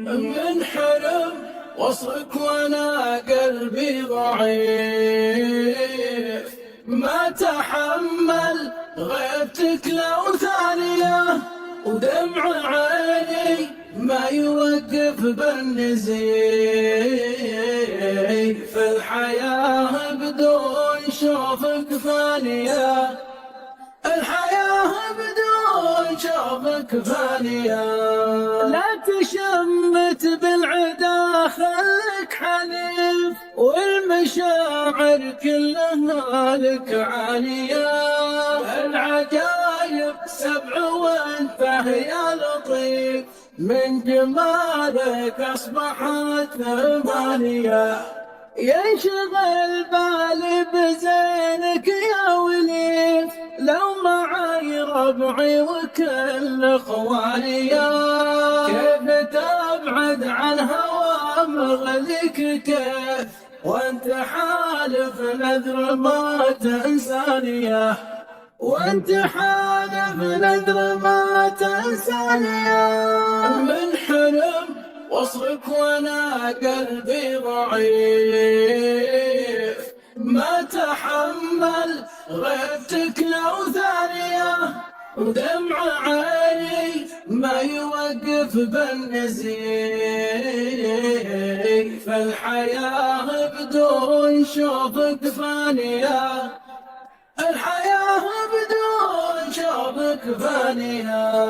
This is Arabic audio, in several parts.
من حرم وصلك وانا قلبي ضعيف، ما تحمل غيبتك لو ثانية، ودمع عيني ما يوقف بالنزيف. الحياة بدون شوفك فانية، الحياة بدون شوفك فانية. لا تشمت بالعدا خلك حليف، والمشاعر كلها لك عالية. العجايب سبع وانت يا لطيف، من جمالك أصبحت ثمانية. ينشغل بالي بزينك يا وليف، لو معي ربعي وكل اخوانيا. كيف تبعد عن هوى مغلك كيف، وانت حالف نذر ما تنسانيه، وانت حالف نذر ما تنسانيه. من حلم وصلك وانا قلبي ضعيف، ما تحمل غيبتك لو ثانية، ودمع عيني ما يوقف بالنزيف. الحياة بدون شوفك فانية، الحياة بدون شوفك فانية.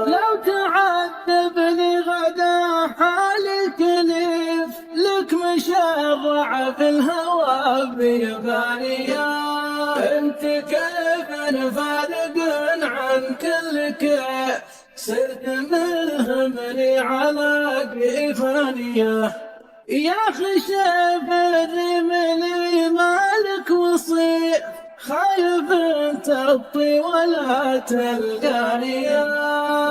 لو تعذبني غدا حالك ليف، لك مشرع في الهوى بيبانية. انت كيف فارق عن كل كيف، صرت ملهمني على قفانية. يا خشب الرمل مالك وصي، خايف تطي ولا تلقانيا.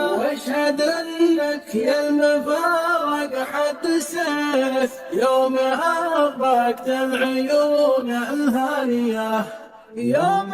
واشهد انك يا المفارق حد سيف، يوم أبرقت العيون الهانية، يوم